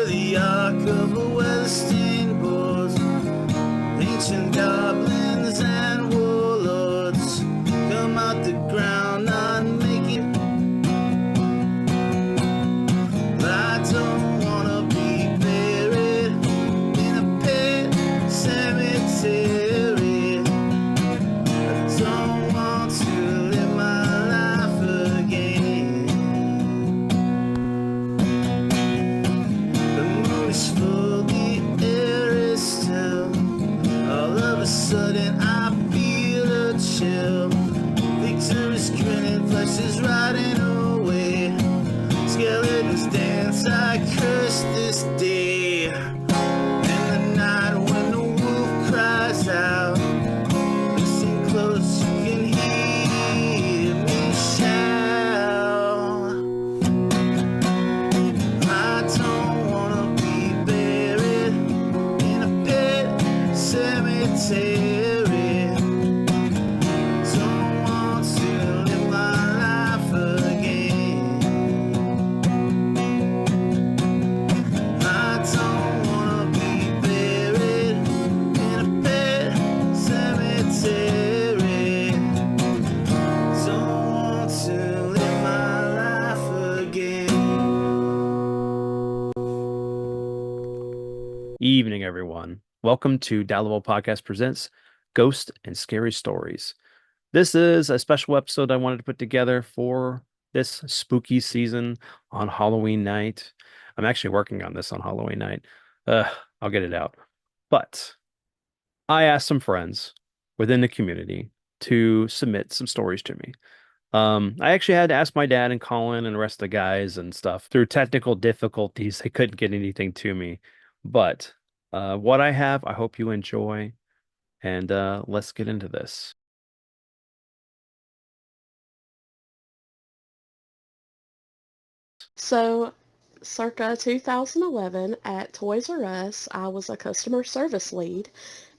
the arc of a Western board. Ancient goblins and warlords come out the ground, not making. I don't wanna be buried in a pet cemetery. I don't want to live my life again. The moon is full, the air is still. All of a sudden I feel a chill. Victor is grinning, flesh is riding away. Skeletons dance, I curse this day. In the night when the wolf cries out, listen close, you can hear me shout. I don't wanna be buried in a pet cemetery. Don't want to live my life again. I don't wanna be buried in a pet cemetery. Don't want to live my life again. Evening, everyone. Welcome to Dalibel Podcast Presents Ghost and Scary Stories. This is a special episode I wanted to put together for this spooky season on Halloween night. I'm actually working on this on Halloween night. I'll get it out. But I asked some friends within the community to submit some stories to me. I actually had to ask my dad and Colin and the rest of the guys and stuff. Through technical difficulties, they couldn't get anything to me. But what I have, I hope you enjoy. And let's get into this. So, circa 2011 at Toys R Us, I was a customer service lead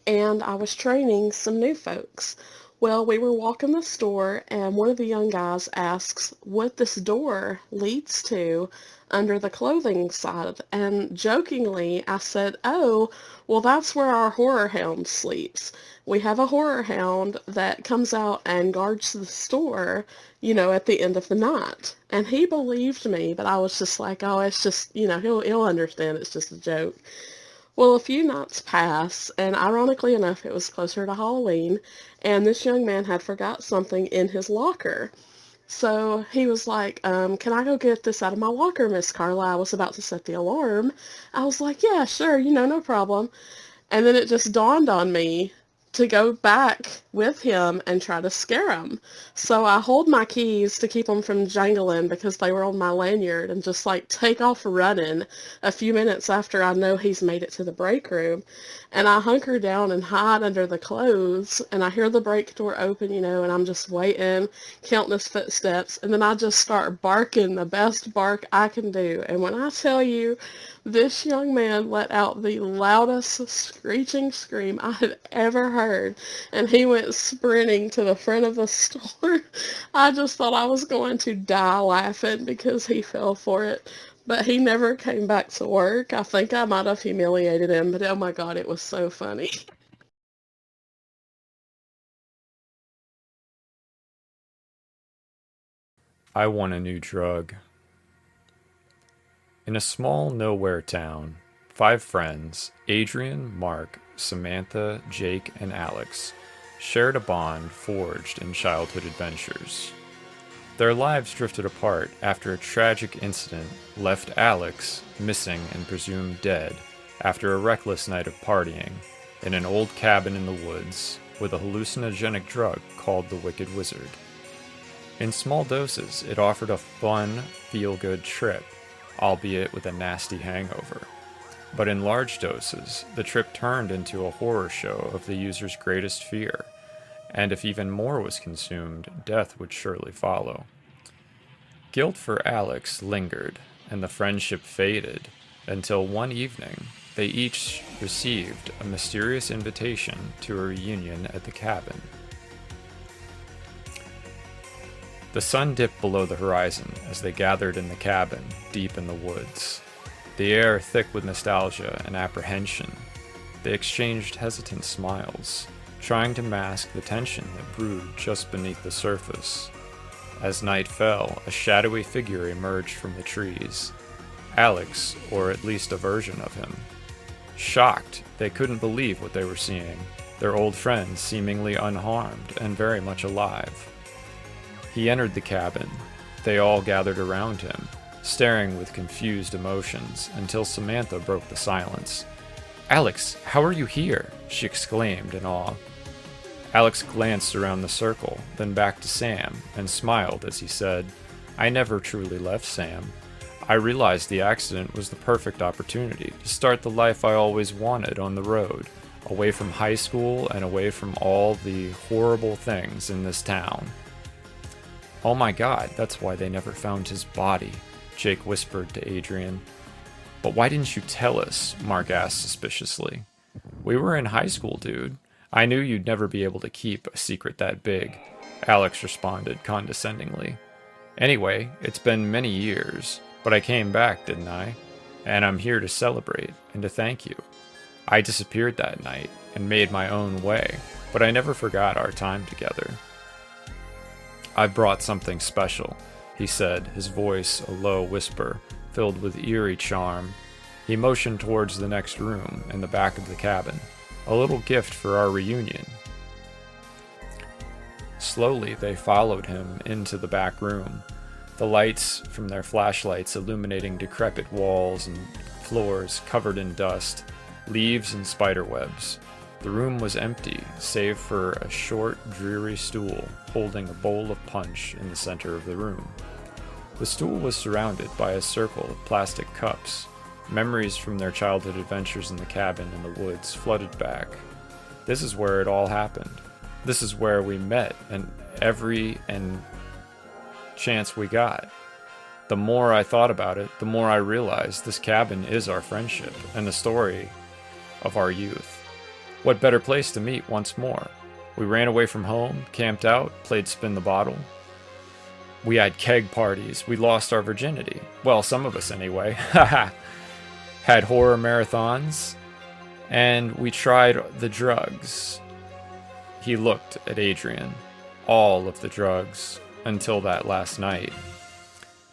and I was training some new folks. Well, we were walking the store and one of the young guys asks what this door leads to under the clothing side. And jokingly, I said, "Oh, well, that's where our horror hound sleeps. We have a horror hound that comes out and guards the store, at the end of the night." And he believed me, but I was just like, "Oh, it's just, he'll understand it's just a joke." Well, a few nights pass, and ironically enough, it was closer to Halloween, and this young man had forgot something in his locker. So he was like, "Can I go get this out of my locker, Miss Carla?" I was about to set the alarm. I was like, "Yeah, sure, no problem." And then it just dawned on me to go back with him and try to scare him. So I hold my keys to keep them from jangling because they were on my lanyard and just like take off running a few minutes after I know he's made it to the break room. And I hunker down and hide under the clothes and I hear the break door open, and I'm just waiting, counting his footsteps. And then I just start barking the best bark I can do. And when I tell you, this young man let out the loudest screeching scream I had ever heard, and he went sprinting to the front of the store. I just thought I was going to die laughing because he fell for it. But he never came back to work. I think I might have humiliated him, but oh my God, it was so funny. I want a new drug. In a small nowhere town, 5 friends, Adrian, Mark, Samantha, Jake, and Alex, shared a bond forged in childhood adventures. Their lives drifted apart after a tragic incident left Alex missing and presumed dead after a reckless night of partying in an old cabin in the woods with a hallucinogenic drug called the Wicked Wizard. In small doses, it offered a fun, feel-good trip, albeit with a nasty hangover. But in large doses, the trip turned into a horror show of the user's greatest fear, and if even more was consumed, death would surely follow. Guilt for Alex lingered, and the friendship faded, until one evening, they each received a mysterious invitation to a reunion at the cabin. The sun dipped below the horizon as they gathered in the cabin, deep in the woods. the air thick with nostalgia and apprehension. They exchanged hesitant smiles, trying to mask the tension that brewed just beneath the surface. As night fell, a shadowy figure emerged from the trees. Alex, or at least a version of him. Shocked, they couldn't believe what they were seeing, their old friend seemingly unharmed and very much alive. He entered the cabin. They all gathered around him, staring with confused emotions, until Samantha broke the silence. "Alex, how are you here?" she exclaimed in awe. Alex glanced around the circle, then back to Sam, and smiled as he said, "I never truly left, Sam. I realized the accident was the perfect opportunity to start the life I always wanted on the road, away from high school and away from all the horrible things in this town." "Oh my God, that's why they never found his body," Jake whispered to Adrian. "But why didn't you tell us?" Mark asked suspiciously. "We were in high school, dude. I knew you'd never be able to keep a secret that big," Alex responded condescendingly. "Anyway, it's been many years, but I came back, didn't I? And I'm here to celebrate and to thank you. I disappeared that night and made my own way, but I never forgot our time together." "I brought something special," he said, his voice a low whisper, filled with eerie charm. He motioned towards the next room in the back of the cabin. "A little gift for our reunion." Slowly, they followed him into the back room, the lights from their flashlights illuminating decrepit walls and floors covered in dust, leaves and spiderwebs. The room was empty, save for a short, dreary stool holding a bowl of punch in the center of the room. The stool was surrounded by a circle of plastic cups. Memories from their childhood adventures in the cabin in the woods flooded back. This is where it all happened. This is where we met, and every chance we got. The more I thought about it, the more I realized this cabin is our friendship and the story of our youth. What better place to meet once more? We ran away from home, camped out, played spin the bottle. We had keg parties. We lost our virginity. Well, some of us anyway. Haha. Had horror marathons, and we tried the drugs. He looked at Adrian. All of the drugs, until that last night.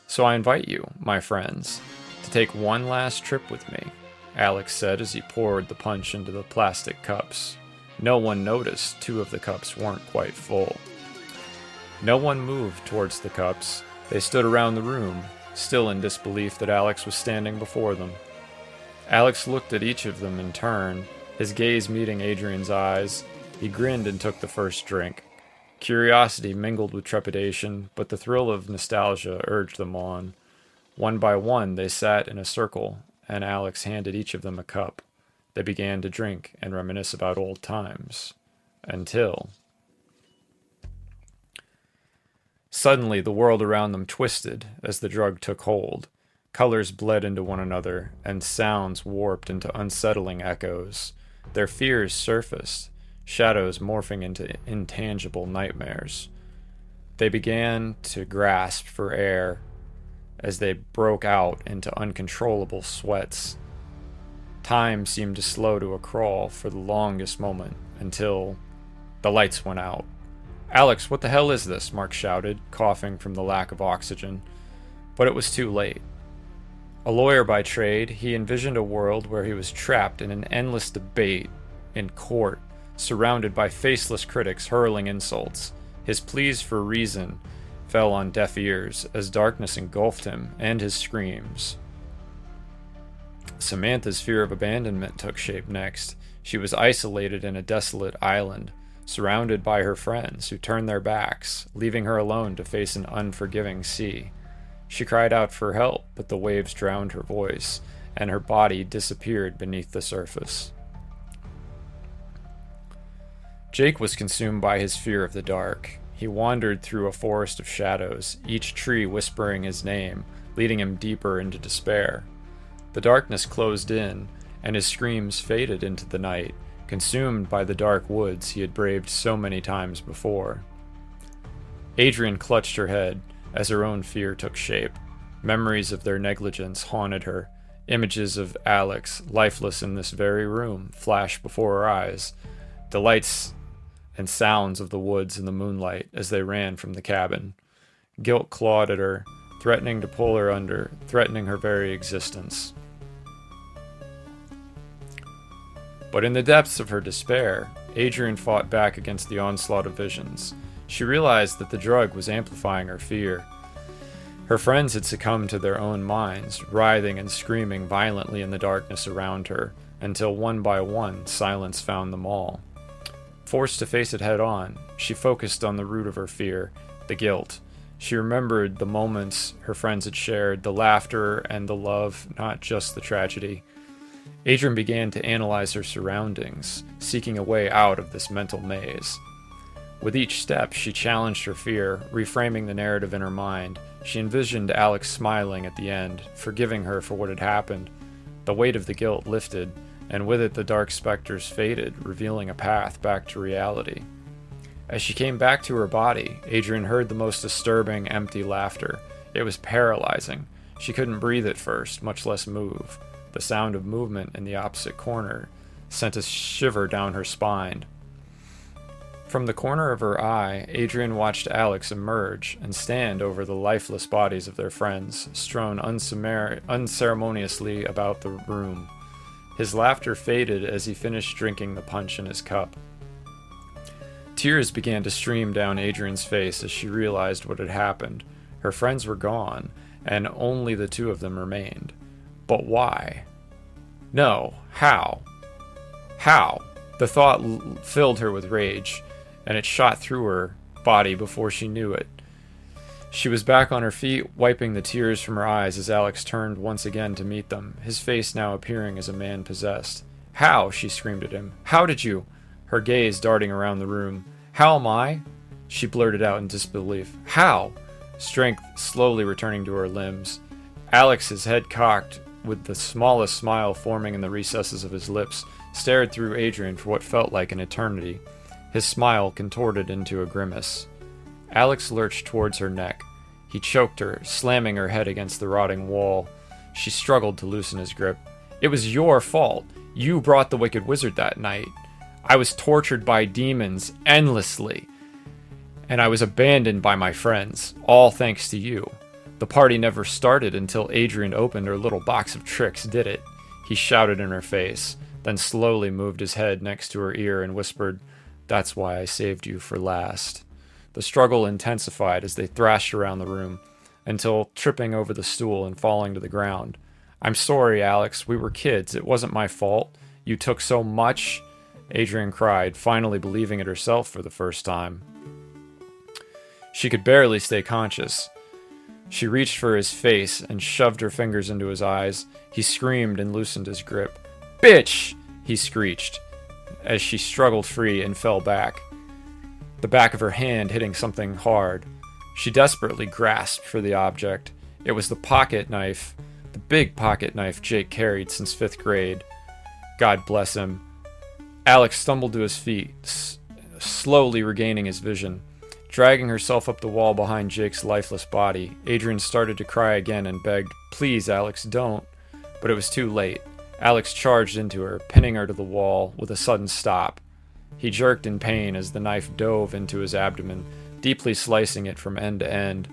"So I invite you, my friends, to take one last trip with me," Alex said as he poured the punch into the plastic cups. No one noticed 2 of the cups weren't quite full. No one moved towards the cups. They stood around the room, still in disbelief that Alex was standing before them. Alex looked at each of them in turn, his gaze meeting Adrian's eyes. He grinned and took the first drink. Curiosity mingled with trepidation, but the thrill of nostalgia urged them on. One by one, they sat in a circle, and Alex handed each of them a cup. They began to drink and reminisce about old times. Until... Suddenly, the world around them twisted as the drug took hold. Colors bled into one another, and sounds warped into unsettling echoes. Their fears surfaced, shadows morphing into intangible nightmares. They began to grasp for air as they broke out into uncontrollable sweats. Time seemed to slow to a crawl for the longest moment until the lights went out. "Alex, what the hell is this?" Mark shouted, coughing from the lack of oxygen. But it was too late. A lawyer by trade, he envisioned a world where he was trapped in an endless debate in court, surrounded by faceless critics hurling insults. His pleas for reason fell on deaf ears as darkness engulfed him and his screams. Samantha's fear of abandonment took shape next. She was isolated in a desolate island, surrounded by her friends who turned their backs, leaving her alone to face an unforgiving sea. She cried out for help, but the waves drowned her voice, and her body disappeared beneath the surface. Jake was consumed by his fear of the dark. He wandered through a forest of shadows, each tree whispering his name, leading him deeper into despair. The darkness closed in, and his screams faded into the night, consumed by the dark woods he had braved so many times before. Adrian clutched her head as her own fear took shape. Memories of their negligence haunted her, Images of Alex, lifeless in this very room, flashed before her eyes. The lights and sounds of the woods in the moonlight as they ran from the cabin. Guilt clawed at her, threatening to pull her under, threatening her very existence. But in the depths of her despair, Adrian fought back against the onslaught of visions. She realized that the drug was amplifying her fear. Her friends had succumbed to their own minds, writhing and screaming violently in the darkness around her, until one by one silence found them all. Forced to face it head on, she focused on the root of her fear, the guilt. She remembered the moments her friends had shared, the laughter and the love, not just the tragedy. Adrian began to analyze her surroundings, seeking a way out of this mental maze. With each step, she challenged her fear, reframing the narrative in her mind. She envisioned Alex smiling at the end, forgiving her for what had happened. The weight of the guilt lifted, and with it the dark specters faded, revealing a path back to reality. As she came back to her body, Adrian heard the most disturbing, empty laughter. It was paralyzing. She couldn't breathe at first, much less move. The sound of movement in the opposite corner sent a shiver down her spine. From the corner of her eye, Adrian watched Alex emerge and stand over the lifeless bodies of their friends, strewn unceremoniously about the room. His laughter faded as he finished drinking the punch in his cup. Tears began to stream down Adrian's face as she realized what had happened. Her friends were gone, and only the two of them remained. But why? No, how? How? The thought filled her with rage, and it shot through her body before she knew it. She was back on her feet, wiping the tears from her eyes as Alex turned once again to meet them, his face now appearing as a man possessed. How? She screamed at him. How did you? Her gaze darting around the room. How am I? She blurted out in disbelief. How? Strength slowly returning to her limbs. Alex, his head cocked, with the smallest smile forming in the recesses of his lips, stared through Adrian for what felt like an eternity. His smile contorted into a grimace. Alex lurched towards her neck. He choked her, slamming her head against the rotting wall. She struggled to loosen his grip. It was your fault. You brought the Wicked Wizard that night. I was tortured by demons endlessly, and I was abandoned by my friends, all thanks to you. The party never started until Adrian opened her little box of tricks, did it? He shouted in her face, then slowly moved his head next to her ear and whispered, "That's why I saved you for last." The struggle intensified as they thrashed around the room, until tripping over the stool and falling to the ground. "I'm sorry, Alex. We were kids. It wasn't my fault. You took so much," Adrian cried, finally believing it herself for the first time. She could barely stay conscious. She reached for his face and shoved her fingers into his eyes. He screamed and loosened his grip. "Bitch!" he screeched, as she struggled free and fell back, the back of her hand hitting something hard. She desperately grasped for the object. It was the pocket knife, the big pocket knife Jake carried since 5th grade. God bless him. Alex stumbled to his feet, slowly regaining his vision. Dragging herself up the wall behind Jake's lifeless body, Adrian started to cry again and begged, "Please, Alex, don't." But it was too late. Alex charged into her, pinning her to the wall with a sudden stop. He jerked in pain as the knife dove into his abdomen, deeply slicing it from end to end.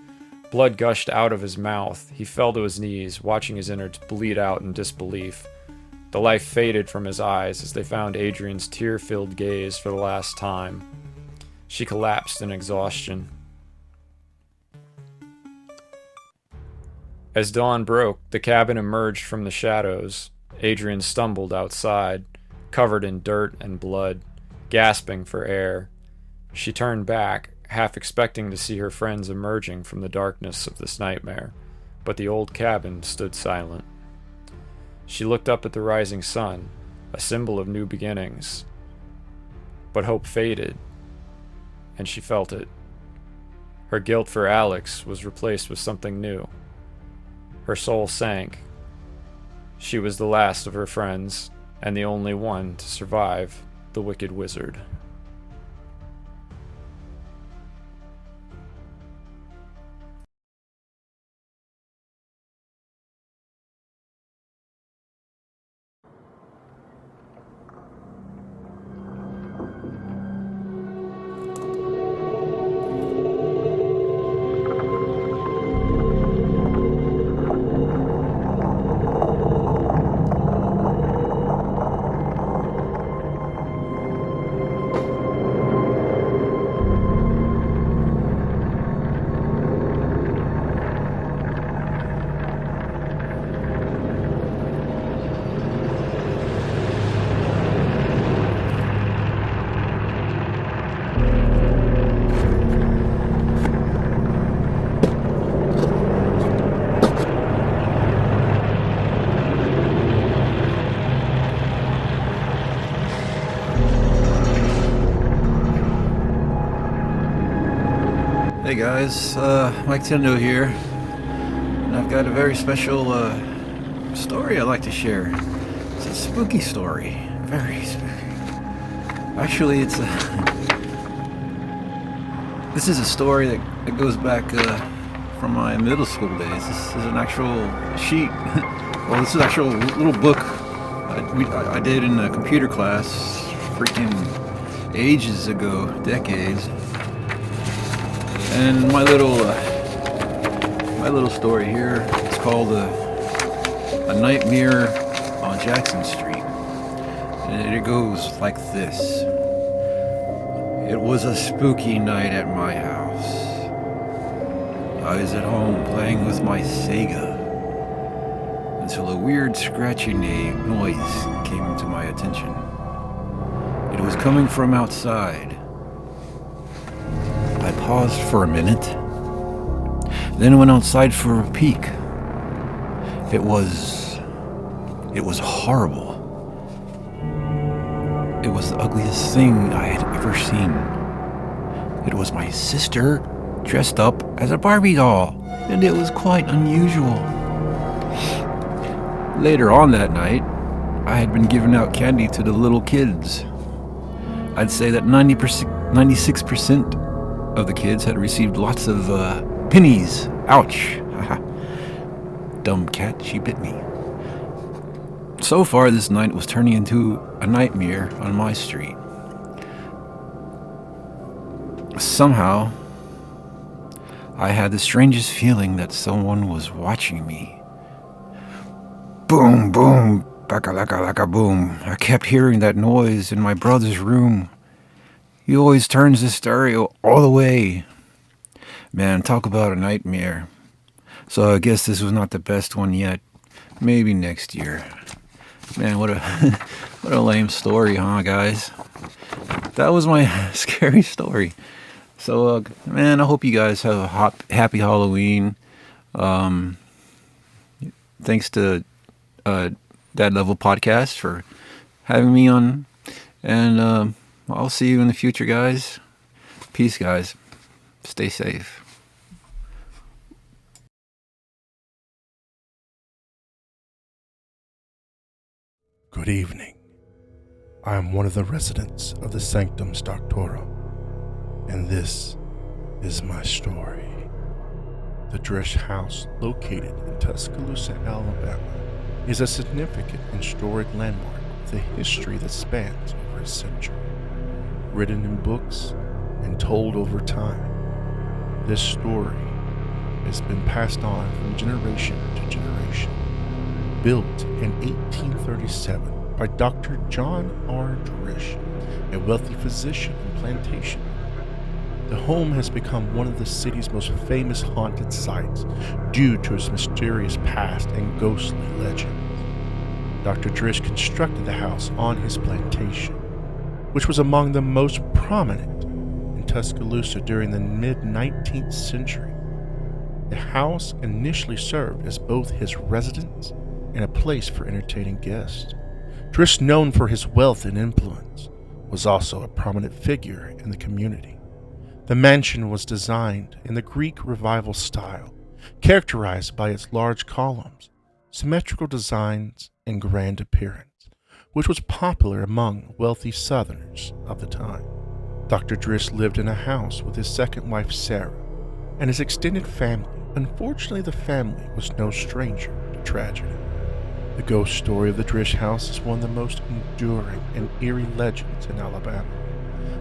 Blood gushed out of his mouth. He fell to his knees, watching his innards bleed out in disbelief. The life faded from his eyes as they found Adrian's tear-filled gaze for the last time. She collapsed in exhaustion. As dawn broke, the cabin emerged from the shadows. Adrian stumbled outside, covered in dirt and blood, gasping for air. She turned back, half expecting to see her friends emerging from the darkness of this nightmare, but the old cabin stood silent. She looked up at the rising sun, a symbol of new beginnings. But hope faded, and she felt it. Her guilt for Alex was replaced with something new. Her soul sank. She was the last of her friends, and the only one to survive the Wicked Wizard. Hey guys, Mike Tendo here, and I've got a very special story I'd like to share. It's a spooky story, very spooky. Actually, this is a story that goes back from my middle school days. This is an actual sheet. Well, this is an actual little book I did in a computer class, freaking ages ago, decades. And my little story here is called A Nightmare on Jackson Street. And it goes like this. It was a spooky night at my house. I was at home playing with my Sega until a weird scratchy noise came into my attention. It was coming from outside. I paused for a minute, then went outside for a peek. It was horrible. It was the ugliest thing I had ever seen. It was my sister dressed up as a Barbie doll, and it was quite unusual. Later on that night, I had been giving out candy to the little kids. I'd say that 96% of the kids had received lots of pennies. Ouch. Dumb cat, she bit me. So far, this night was turning into a nightmare on my street. Somehow, I had the strangest feeling that someone was watching me. Boom, boom, baka-laka-laka boom. I kept hearing that noise in my brother's room. He always turns the stereo all the way. Man, talk about a nightmare. So I guess this was not the best one yet. Maybe next year. Man, what a lame story, huh, guys? That was my scary story. So, man, I hope you guys have a happy Halloween. Thanks to Dad Level Podcast for having me on. And I'll see you in the future, guys. Peace, guys. Stay safe. Good evening. I am one of the residents of the Sanctum Doctorum, and this is my story. The Drish House, located in Tuscaloosa, Alabama, is a significant and storied landmark with a history that spans over a century. Written in books and told over time, this story has been passed on from generation to generation. Built in 1837 by Dr. John R. Drish, a wealthy physician and plantation owner, the home has become one of the city's most famous haunted sites due to its mysterious past and ghostly legends. Dr. Drish constructed the house on his plantation, which was among the most prominent in Tuscaloosa during the mid-19th century. The house initially served as both his residence and a place for entertaining guests. Drish, known for his wealth and influence, was also a prominent figure in the community. The mansion was designed in the Greek Revival style, characterized by its large columns, symmetrical designs, and grand appearance, which was popular among wealthy Southerners of the time. Dr. Drish lived in a house with his second wife, Sarah, and his extended family. Unfortunately, the family was no stranger to tragedy. The ghost story of the Drish House is one of the most enduring and eerie legends in Alabama.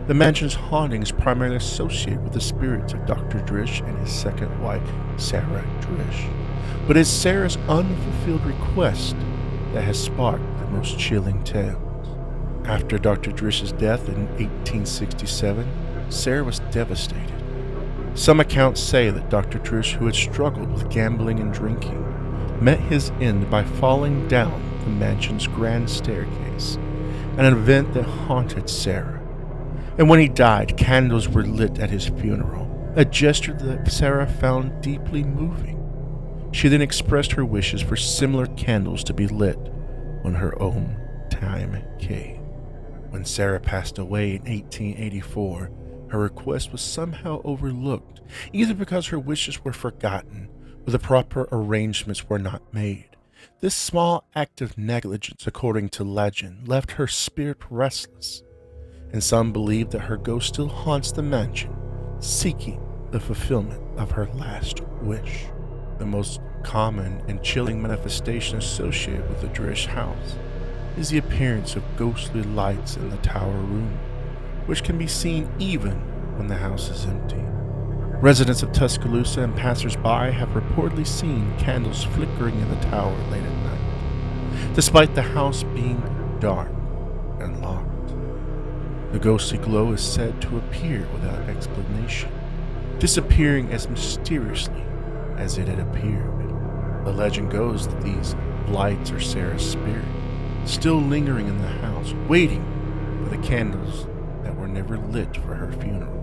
The mansion's haunting is primarily associated with the spirits of Dr. Drish and his second wife, Sarah Drish. But it's Sarah's unfulfilled request that has sparked the most chilling tales. After Dr. Drish's death in 1867, Sarah was devastated. Some accounts say that Dr. Drish, who had struggled with gambling and drinking, met his end by falling down the mansion's grand staircase, an event that haunted Sarah. And when he died, candles were lit at his funeral, a gesture that Sarah found deeply moving. She then expressed her wishes for similar candles to be lit when her own time came. When Sarah passed away in 1884, Her request was somehow overlooked, either because her wishes were forgotten or the proper arrangements were not made. This small act of negligence, according to legend, left her spirit restless, and some believe that her ghost still haunts the mansion, seeking the fulfillment of her last wish. The most common and chilling manifestation associated with the Drish house is the appearance of ghostly lights in the tower room, which can be seen even when the house is empty. Residents of Tuscaloosa and passers-by have reportedly seen candles flickering in the tower late at night, despite the house being dark and locked. The ghostly glow is said to appear without explanation, disappearing as mysteriously as it had appeared. The legend goes that these lights are Sarah's spirit, still lingering in the house, waiting for the candles that were never lit for her funeral.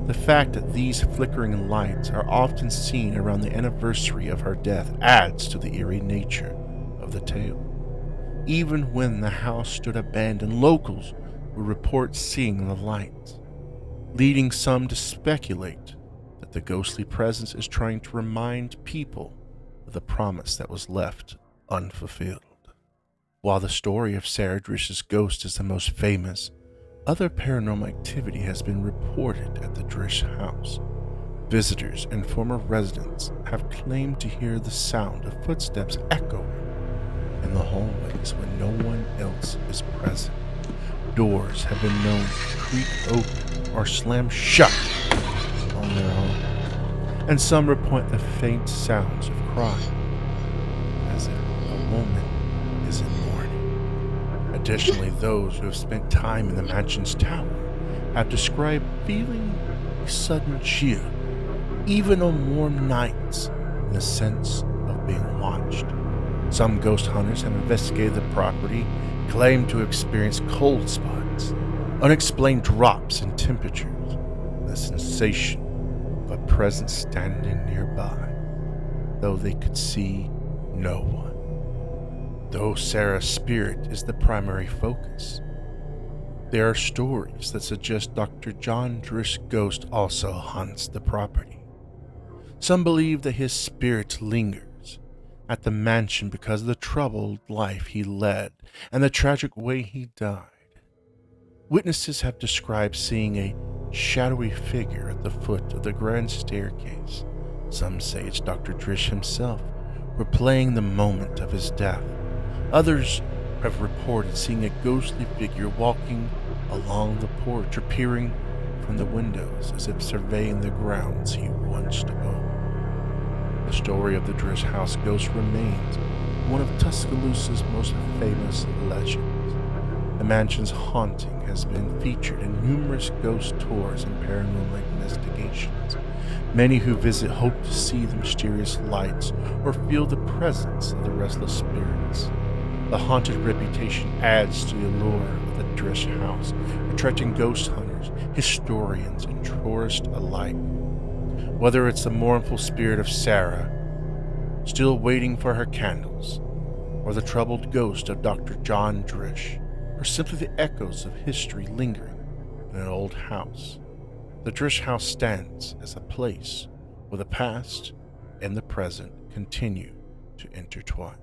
The fact that these flickering lights are often seen around the anniversary of her death adds to the eerie nature of the tale. Even when the house stood abandoned, locals would report seeing the lights, leading some to speculate that the ghostly presence is trying to remind people of the promise that was left unfulfilled. While the story of Sarah Drish's ghost is the most famous, other paranormal activity has been reported at the Drish house. Visitors and former residents have claimed to hear the sound of footsteps echoing in the hallways when no one else is present. Doors have been known to creak open or slam shut on their own, and some report the faint sounds of crying, as if a woman is in mourning. Additionally, those who have spent time in the mansion's tower have described feeling a sudden chill, even on warm nights, and the sense of being watched. Some ghost hunters have investigated the property, claimed to experience cold spots, unexplained drops in temperatures, the sensation of a presence standing nearby, though they could see no one. Though Sarah's spirit is the primary focus, there are stories that suggest Dr. John Drish's ghost also haunts the property. Some believe that his spirit lingers at the mansion because of the troubled life he led and the tragic way he died. Witnesses have described seeing a shadowy figure at the foot of the grand staircase. Some say it's Dr. Drish himself, replaying the moment of his death. Others have reported seeing a ghostly figure walking along the porch or peering from the windows as if surveying the grounds he once owned. The story of the Drish house ghost remains one of Tuscaloosa's most famous legends. The mansion's haunting has been featured in numerous ghost tours and paranormal investigations. Many who visit hope to see the mysterious lights or feel the presence of the restless spirits. The haunted reputation adds to the allure of the Drish house, attracting ghost hunters, historians, and tourists alike. Whether it's the mournful spirit of Sarah, still waiting for her candles, or the troubled ghost of Dr. John Drish, or simply the echoes of history lingering in an old house, the Drish house stands as a place where the past and the present continue to intertwine.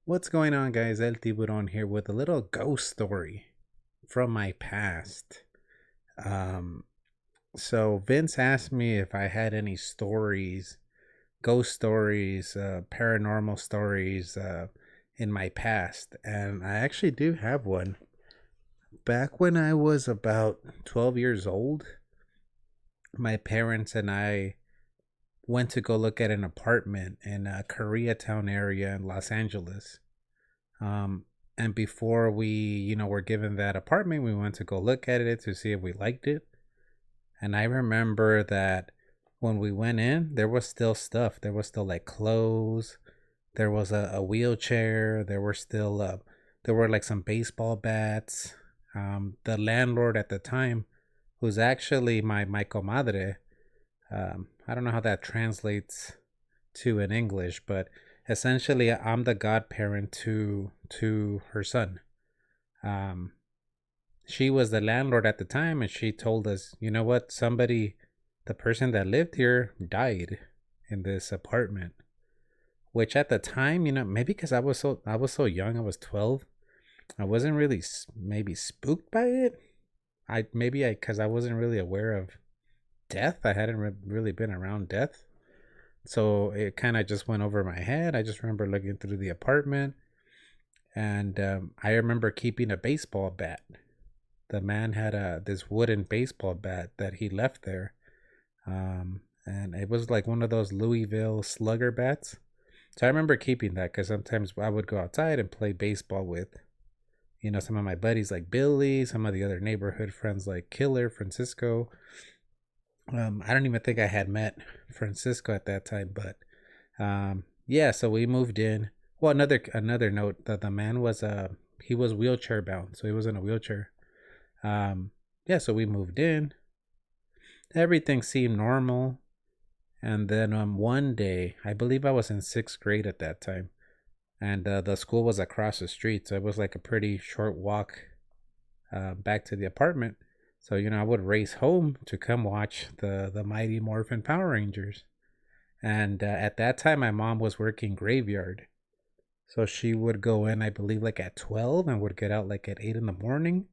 What's going on, guys? El Tiburon here with a little ghost story from my past. So Vince asked me if I had any stories, ghost stories, paranormal stories in my past, and I actually do have one. Back when I was about 12 years old, my parents and I went to go look at an apartment in a Koreatown area in Los Angeles. And before we, were given that apartment, we went to go look at it to see if we liked it. And I remember that when we went in, there was still stuff. There was still like clothes. There was a wheelchair. There were like some baseball bats. The landlord at the time, who's actually my comadre, I don't know how that translates to in English, but essentially I'm the godparent to her son. Um, she was the landlord at the time, and she told us, you know what, the person that lived here died in this apartment. Which at the time, maybe because I was so young, I was 12. I wasn't really maybe spooked by it. Because I wasn't really aware of death. I hadn't really been around death, so it kind of just went over my head. I just remember looking through the apartment, and I remember keeping a baseball bat. The man had this wooden baseball bat that he left there, and it was like one of those Louisville Slugger bats. So I remember keeping that because sometimes I would go outside and play baseball with, some of my buddies like Billy, some of the other neighborhood friends like Killer, Francisco. I don't even think I had met Francisco at that time, but yeah. So we moved in. Well, another note that the man was he was wheelchair bound, so he was in a wheelchair. Yeah. So we moved in. Everything seemed normal, and then one day, I believe I was in 6th grade at that time, and the school was across the street, so it was like a pretty short walk back to the apartment. So I would race home to come watch the Mighty Morphin Power Rangers, and at that time my mom was working graveyard, so she would go in, I believe, like at 12 and would get out like at 8 in the morning,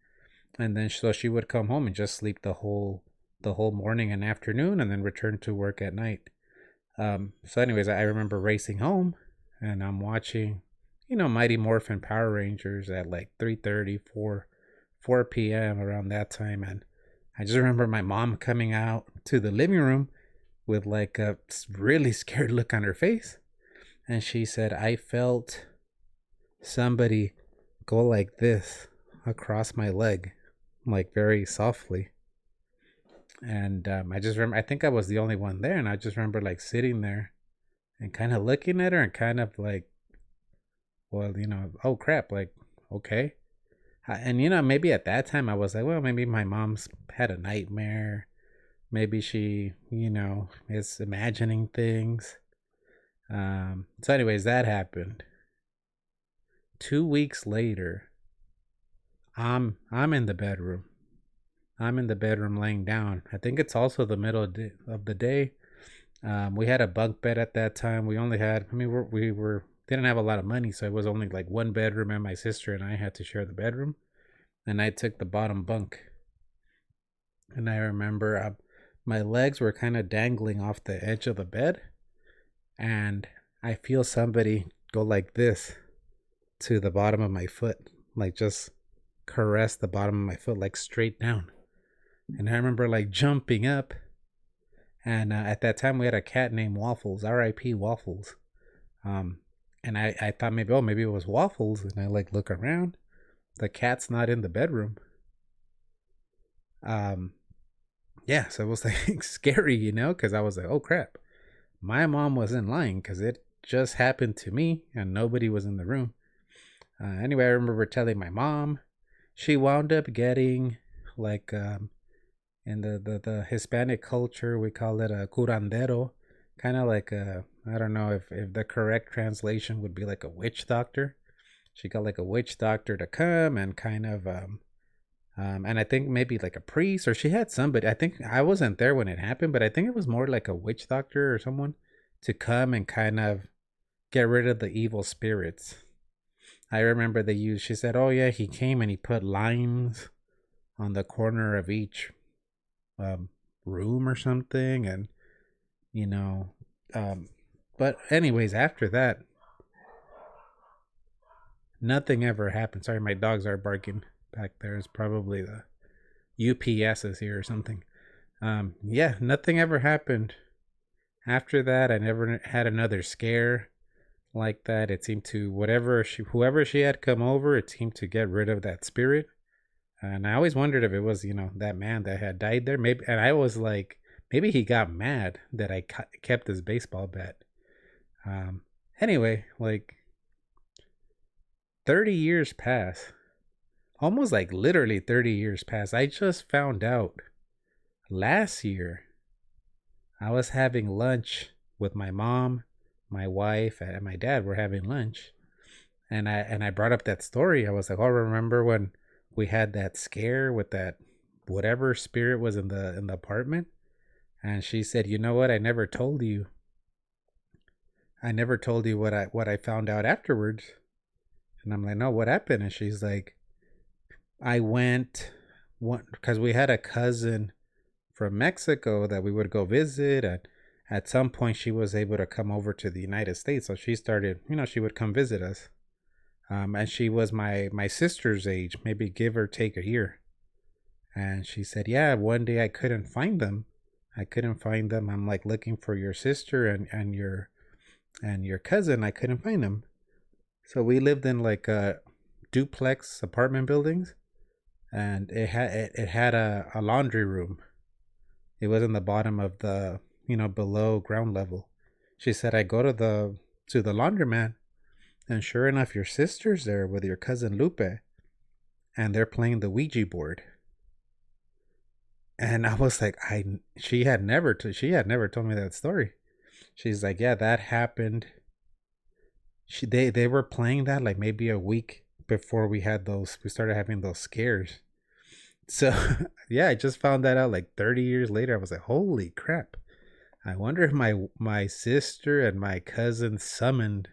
and then so she would come home and just sleep the whole morning and afternoon, and then return to work at night. So anyways, I remember racing home, and I'm watching, Mighty Morphin Power Rangers at like 3:30, 4 p.m. around that time. And I just remember my mom coming out to the living room with like a really scared look on her face. And she said, I felt somebody go like this across my leg, like very softly. And I just remember, I think I was the only one there. And I just remember like sitting there and kind of looking at her and kind of like, well, oh crap, like, okay. And maybe at that time I was like, well, maybe my mom's had a nightmare. Maybe she, is imagining things. So anyways, that happened. 2 weeks later, I'm in the bedroom. I'm in the bedroom laying down. I think it's also the middle of the day. We had a bunk bed at that time. We only had, we didn't have a lot of money, so it was only like one bedroom, and my sister and I had to share the bedroom. And I took the bottom bunk. And I remember my legs were kind of dangling off the edge of the bed, and I feel somebody go like this to the bottom of my foot, like just caress the bottom of my foot, like straight down. And I remember like jumping up, and at that time we had a cat named Waffles, R.I.P. Waffles. And I thought maybe it was Waffles, and I like look around, the cat's not in the bedroom. Yeah, so it was like scary, because I was like, oh crap, my mom wasn't lying, because it just happened to me and nobody was in the room. Anyway, I remember telling my mom. She wound up getting like in the Hispanic culture, we call it a curandero, kind of like I don't know if the correct translation would be like a witch doctor. She got like a witch doctor to come and kind of and I think maybe like a priest, or she had somebody. I think I wasn't there when it happened, but I think it was more like a witch doctor or someone to come and kind of get rid of the evil spirits. I remember she said, oh yeah, he came and he put limes on the corner of each room or something. And, but anyways, after that, nothing ever happened. Sorry, my dogs are barking back there. It's probably the UPS is here or something. Yeah, nothing ever happened. After that, I never had another scare like that. It seemed to whoever she had come over, it seemed to get rid of that spirit. And I always wondered if it was, that man that had died there. Maybe, and I was like, maybe he got mad that I kept his baseball bat. Anyway, like 30 years pass. Almost like literally 30 years pass. I just found out last year I was having lunch with my mom, my wife and my dad were having lunch, and I brought up that story. I was like, "Oh, remember when we had that scare with that whatever spirit was in the apartment?" And she said, "You know what? I never told you. I never told you what I found out afterwards." And I'm like, "No, what happened?" And she's like, "I went one because we had a cousin from Mexico that we would go visit, and at some point she was able to come over to the United States, so she started, she would come visit us. And she was my sister's age, maybe give or take a year. And she said, "Yeah, one day I couldn't find them. I couldn't find them. I'm like looking for your sister and your cousin. I couldn't find them." So we lived in like duplex apartment buildings, and it had a laundry room. It was in the bottom of the below ground level. She said, "I go to the laundromat, and sure enough, your sister's there with your cousin Lupe, and they're playing the Ouija board." And I was like, she had never told me that story. She's like, "Yeah, that happened." They were playing that like maybe a week before we started having those scares. So yeah, I just found that out like 30 years later. I was like, "Holy crap. I wonder if my sister and my cousin summoned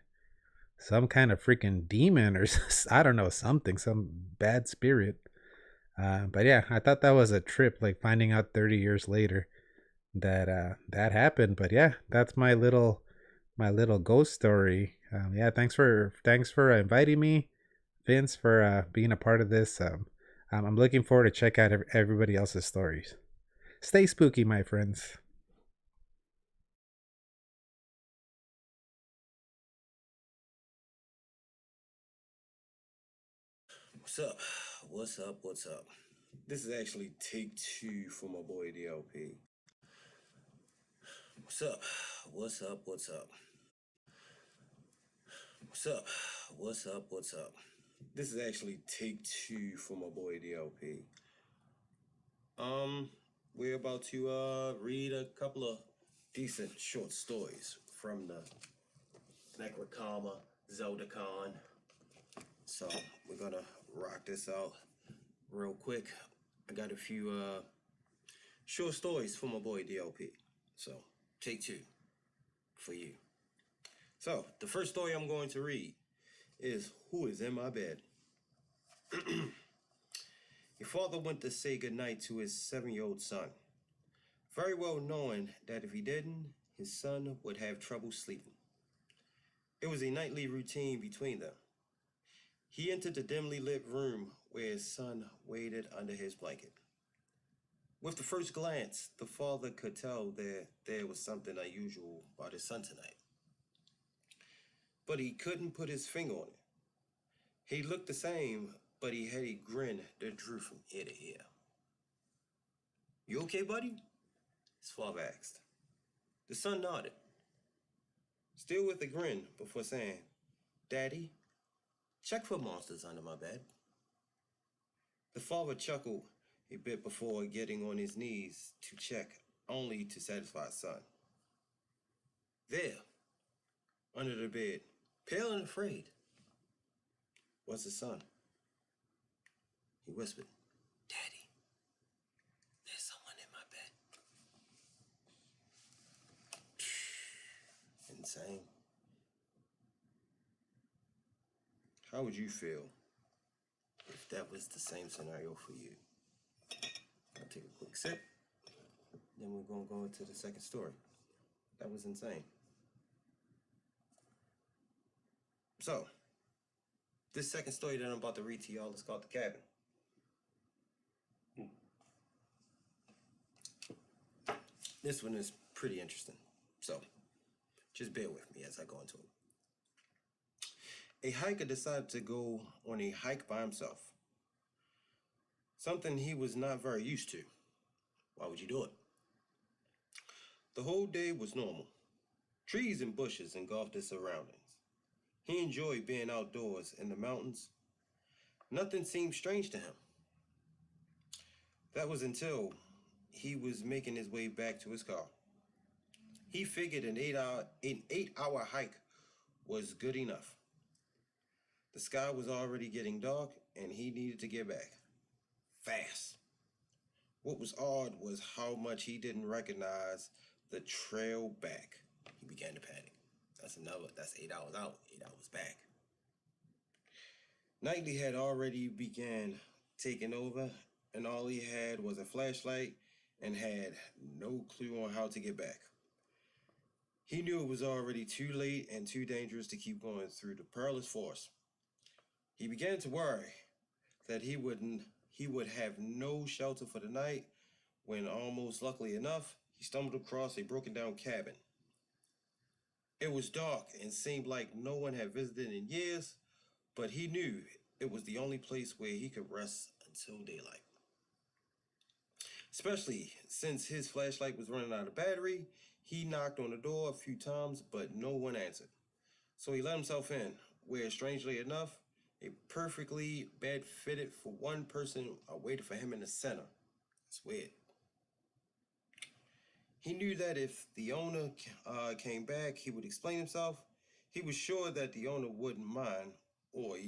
some kind of freaking demon or I don't know, something, some bad spirit." But yeah, I thought that was a trip, like finding out 30 years later that that happened. But yeah, that's my little ghost story. Yeah, thanks for inviting me, Vince, for being a part of this. I'm looking forward to check out everybody else's stories. Stay spooky, my friends. What's up? What's up? What's up? This is actually take two for my boy DLP. What's up? What's up? What's up? What's up? What's up? What's up? This is actually take two for my boy DLP. Um, we're about to read a couple of decent short stories from the Necrocoma Zodacon. So we're gonna rock this out real quick. I got a few short stories for my boy DLP. So take two for you. So the first story I'm going to read is Who is in My Bed? A father went to say goodnight to his 7-year-old son, very well knowing that if he didn't, his son would have trouble sleeping. It was a nightly routine between them. He entered the dimly lit room where his son waited under his blanket. With the first glance, the father could tell that there was something unusual about his son tonight. But he couldn't put his finger on it. He looked the same, but he had a grin that drew from ear to ear. "You okay, buddy?" his father asked. The son nodded, still with a grin, before saying, "Daddy, check for monsters under my bed." The father chuckled a bit before getting on his knees to check, only to satisfy his son. There, under the bed, pale and afraid, was his son. He whispered, "Daddy, there's someone in my bed." Insane. How would you feel if that was the same scenario for you? I'll take a quick sip, then we're going to go into the second story. That was insane. So, this second story that I'm about to read to y'all is called The Cabin. This one is pretty interesting. So, just bear with me as I go into it. A hiker decided to go on a hike by himself. Something he was not very used to. Why would you do it? The whole day was normal. Trees and bushes engulfed his surroundings. He enjoyed being outdoors in the mountains. Nothing seemed strange to him. That was until he was making his way back to his car. He figured an 8-hour hike was good enough. The sky was already getting dark, and he needed to get back fast. What was odd was how much he didn't recognize the trail back. He began to panic. That's 8 hours out, 8 hours back. Nightly had already began taking over, and all he had was a flashlight and had no clue on how to get back. He knew it was already too late and too dangerous to keep going through the perilous forest. He began to worry that he would have no shelter for the night when, almost luckily enough, he stumbled across a broken down cabin. It was dark and seemed like no one had visited in years, but he knew it was the only place where he could rest until daylight. Especially since his flashlight was running out of battery, he knocked on the door a few times, but no one answered. So he let himself in, where, strangely enough, a perfectly bed fitted for one person waited for him in the center. It's weird. He knew that if the owner came back, he would explain himself. He was sure that the owner wouldn't mind, or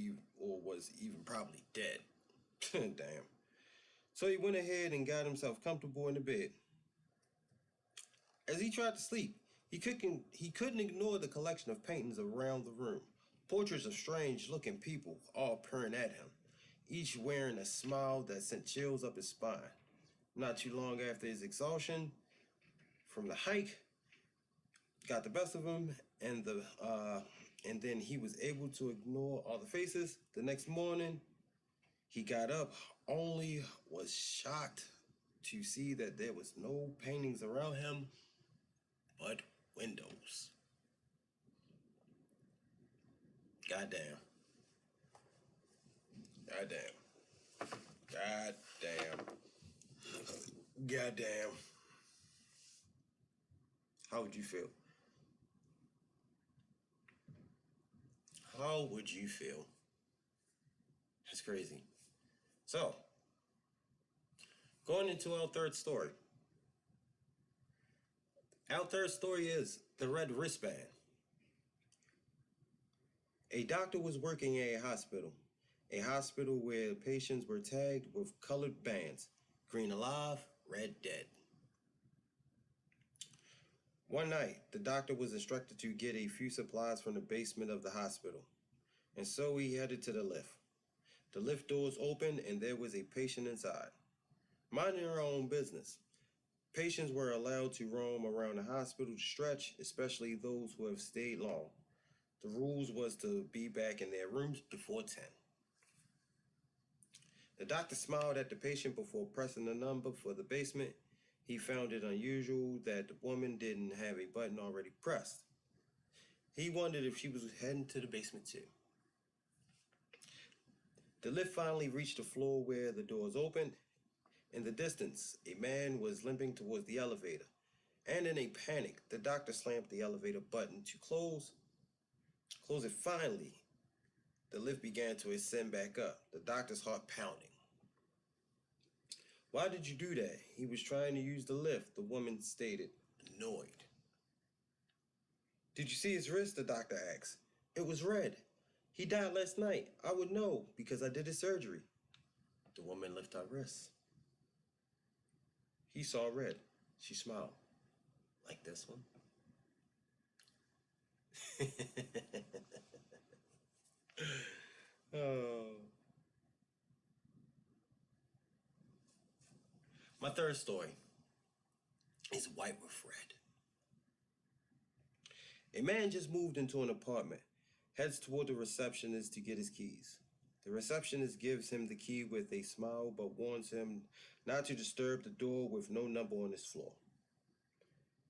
was even probably dead. Damn. So he went ahead and got himself comfortable in the bed. As he tried to sleep, he couldn't ignore the collection of paintings around the room. Portraits of strange-looking people all peering at him, each wearing a smile that sent chills up his spine. Not too long after his exhaustion from the hike got the best of him, and then he was able to ignore all the faces. The next morning, he got up, only was shocked to see that there was no paintings around him, but windows. Goddamn. Goddamn. Goddamn. Goddamn. How would you feel? How would you feel? That's crazy. So, going into our third story. Our third story is the red wristband. A doctor was working at a hospital where patients were tagged with colored bands, green alive, red dead. One night, the doctor was instructed to get a few supplies from the basement of the hospital, and so he headed to the lift. The lift doors opened, and there was a patient inside, minding her own business. Patients were allowed to roam around the hospital to stretch, especially those who have stayed long. The rules was to be back in their rooms before 10. The doctor smiled at the patient before pressing the number for the basement. He found it unusual that the woman didn't have a button already pressed. He wondered if she was heading to the basement too. The lift finally reached the floor where the doors opened. In the distance, a man was limping towards the elevator, and in a panic, the doctor slammed the elevator button to close it finally. The lift began to ascend back up, the doctor's heart pounding. "Why did you do that?" "He was trying to use the lift," the woman stated, annoyed. "Did you see his wrist?" the doctor asked. "It was red. He died last night. I would know because I did his surgery." The woman lifted her wrist. He saw red. She smiled. "Like this one?" Oh. My third story is white with red. A man just moved into an apartment, heads toward the receptionist to get his keys. The receptionist gives him the key with a smile, but warns him not to disturb the door with no number on its floor.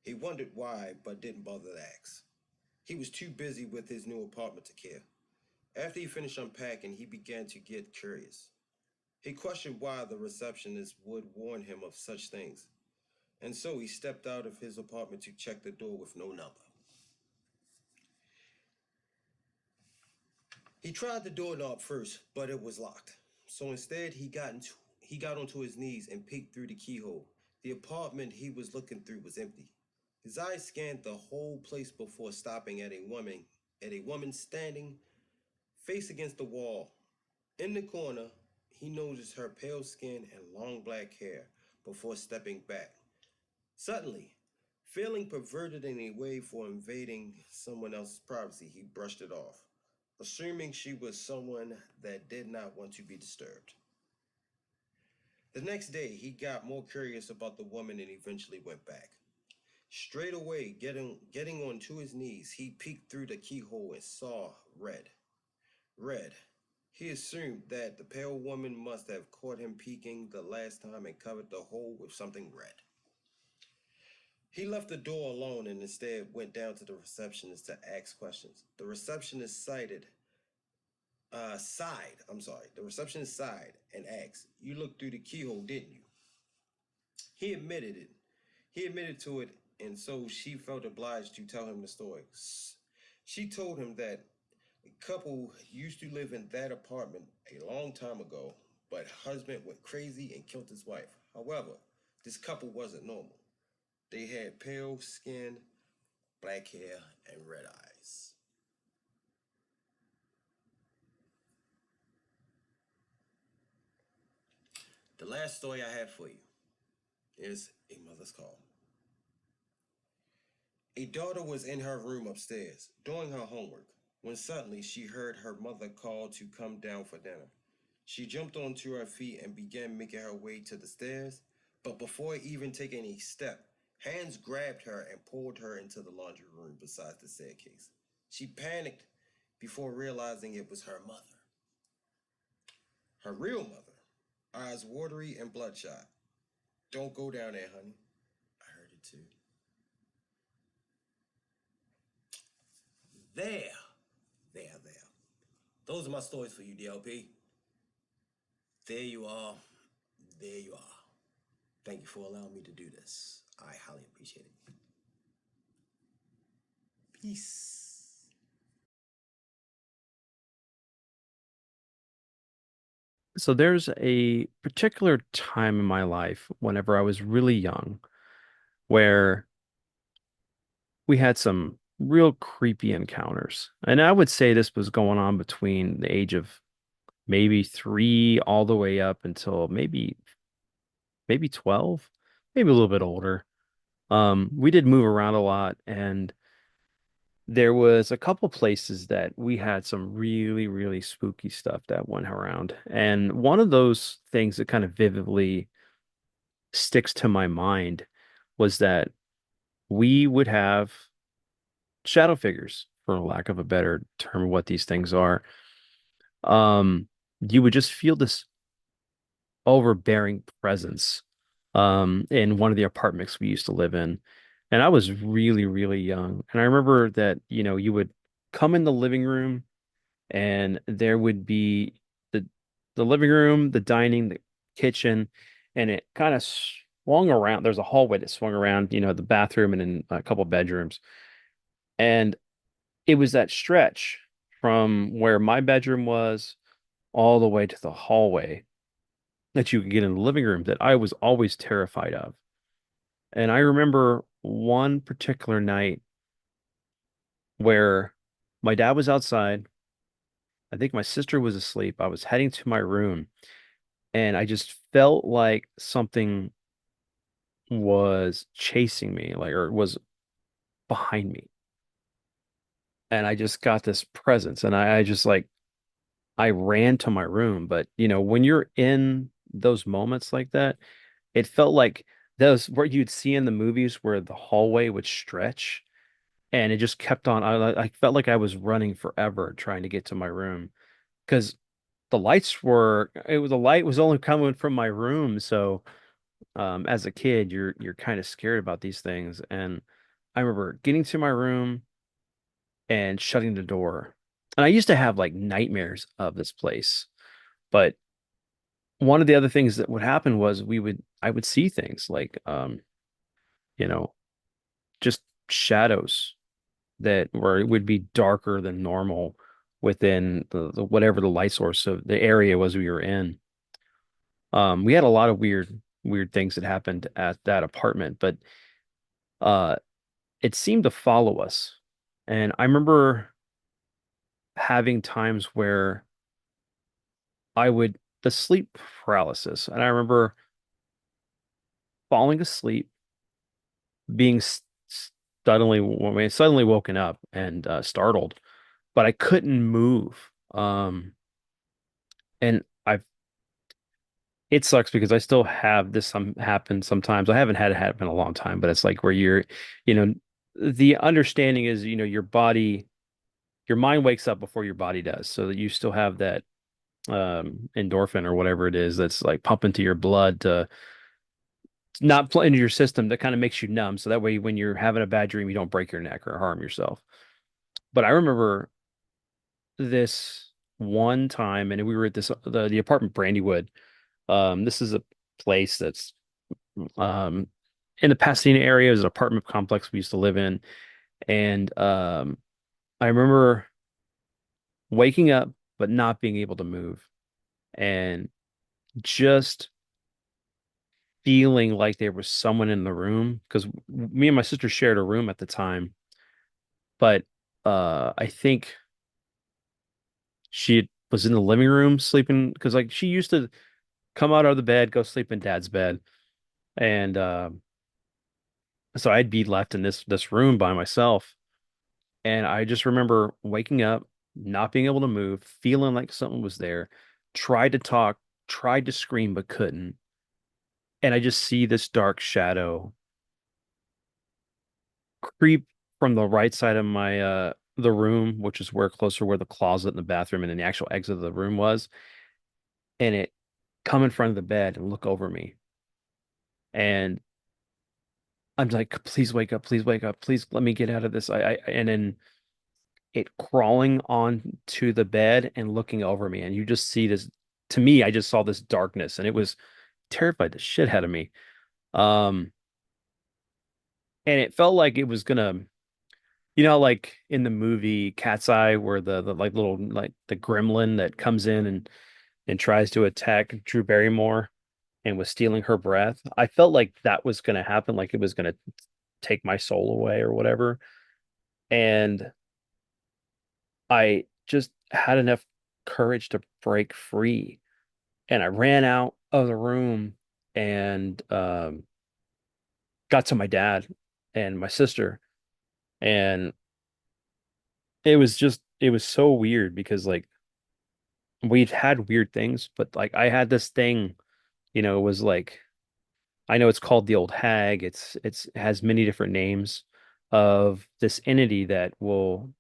He wondered why, but didn't bother to ask. He was too busy with his new apartment to care. After he finished unpacking, he began to get curious. He questioned why the receptionist would warn him of such things, and so he stepped out of his apartment to check the door with no number. He tried the doorknob first, but it was locked. So instead, he got onto his knees and peeked through the keyhole. The apartment he was looking through was empty. His eyes scanned the whole place before stopping at a woman standing face against the wall. In the corner, he noticed her pale skin and long black hair before stepping back. Suddenly, feeling perverted in a way for invading someone else's privacy, he brushed it off, assuming she was someone that did not want to be disturbed. The next day, he got more curious about the woman and eventually went back. Straight away, getting onto his knees, he peeked through the keyhole and saw red. Red. He assumed that the pale woman must have caught him peeking the last time and covered the hole with something red. He left the door alone and instead went down to the receptionist to ask questions. The receptionist sighed and asked, "You looked through the keyhole, didn't you?" He admitted it. He admitted to it, and so she felt obliged to tell him the story. She told him that a couple used to live in that apartment a long time ago, but husband went crazy and killed his wife. However, this couple wasn't normal. They had pale skin, black hair, and red eyes. The last story I have for you is A Mother's Call. A daughter was in her room upstairs doing her homework when suddenly she heard her mother call to come down for dinner. She jumped onto her feet and began making her way to the stairs, but before even taking a step, hands grabbed her and pulled her into the laundry room beside the staircase. She panicked before realizing it was her mother, her real mother, eyes watery and bloodshot. "Don't go down there, honey." I heard it too. There, there. Those are my stories for you, DLP. There you are. There you are. Thank you for allowing me to do this. I highly appreciate it. Peace. So there's a particular time in my life whenever I was really young where we had some real creepy encounters. And I would say this was going on between the age of maybe 3 all the way up until maybe 12, maybe a little bit older. We did move around a lot, and there was a couple places that we had some really, really spooky stuff that went around. And one of those things that kind of vividly sticks to my mind was that we would have shadow figures, for lack of a better term, of what these things are. You would just feel this overbearing presence in one of the apartments we used to live in. And I was really, really young. And I remember that, you would come in the living room and there would be the the living room, the dining, the kitchen, and it kind of swung around. There's a hallway that swung around, the bathroom and then a couple bedrooms. And it was that stretch from where my bedroom was all the way to the hallway that you could get in the living room that I was always terrified of. And I remember one particular night where my dad was outside. I think my sister was asleep. I was heading to my room and I just felt like something was chasing me, like, or was behind me. And I just got this presence and I just like, I ran to my room. But, when you're in those moments like that, it felt like those where you'd see in the movies where the hallway would stretch and it just kept on. I felt like I was running forever trying to get to my room because the light was only coming from my room. So as a kid, you're kind of scared about these things. And I remember getting to my room and shutting the door. And I used to have like nightmares of this place. But one of the other things that would happen was I would see things like you know, just shadows that were would be darker than normal within the whatever the light source of the area was we were in. We had a lot of weird things that happened at that apartment, but uh it seemed to follow us. And I remember having times where the sleep paralysis, and I remember falling asleep, being suddenly woken up and startled, but I couldn't move. And it sucks because I still have this happen sometimes. I haven't had it happen in a long time, but it's like where you know, the understanding is, your mind wakes up before your body does, so that you still have that endorphin or whatever it is that's like pumping to your blood to not play into your system that kind of makes you numb. So that way, when you're having a bad dream, you don't break your neck or harm yourself. But I remember this one time, and we were at the apartment Brandywood. This is a place that's um in the Pasadena area. Is an apartment complex we used to live in, and I remember waking up but not being able to move, and just feeling like there was someone in the room because me and my sister shared a room at the time, but I think she was in the living room sleeping because like she used to come out of the bed, go sleep in dad's bed, and so I'd be left in this room by myself, and I just remember waking up, not being able to move, feeling like something was there, tried to talk, tried to scream but couldn't, and I just see this dark shadow creep from the right side of my the room, which is where closer where the closet and the bathroom and then the actual exit of the room was, and it come in front of the bed and look over me. And I'm like, please wake up, please let me get out of this. And then it crawling on to the bed and looking over me, and you just see this. To me, I just saw this darkness, and it was terrified the shit out of me. Um, and it felt like it was gonna, like in the movie Cat's Eye, where the like little like the gremlin that comes in and tries to attack Drew Barrymore and was stealing her breath. I felt like that was gonna happen, like it was gonna take my soul away or whatever. And I just had enough courage to break free. And I ran out of the room and got to my dad and my sister. And it was so weird because like we've had weird things, but like I had this thing, it was like I know it's called the old hag. It has many different names of this entity that will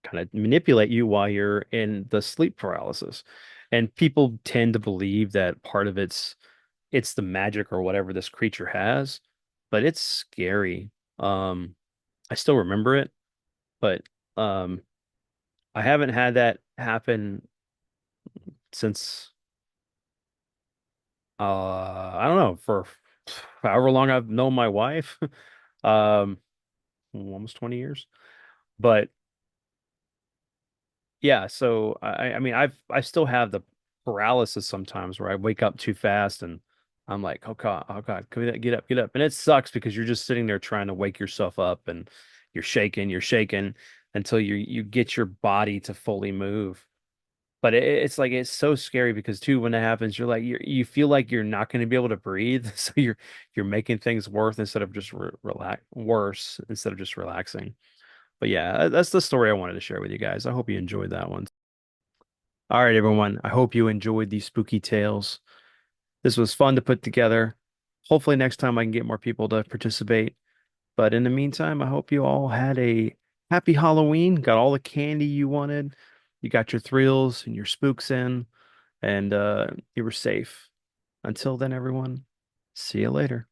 kind of manipulate you while you're in the sleep paralysis. And people tend to believe that part of it's the magic or whatever this creature has, but it's scary. I still remember it, but um I haven't had that happen since I don't know, for however long I've known my wife. Um almost 20 years. But yeah, so I mean I still have the paralysis sometimes where I wake up too fast and I'm like, oh God, come on, get up. And it sucks because you're just sitting there trying to wake yourself up and you're shaking until you get your body to fully move. But it's like it's so scary because too when that happens, you feel like you're not going to be able to breathe, so you're making things worse instead of just worse instead of just relaxing. But yeah, that's the story I wanted to share with you guys. I hope you enjoyed that one. All right, everyone. I hope you enjoyed these spooky tales. This was fun to put together. Hopefully, next time I can get more people to participate. But in the meantime, I hope you all had a happy Halloween, got all the candy you wanted, you got your thrills and your spooks in, and you were safe. Until then, everyone, see you later.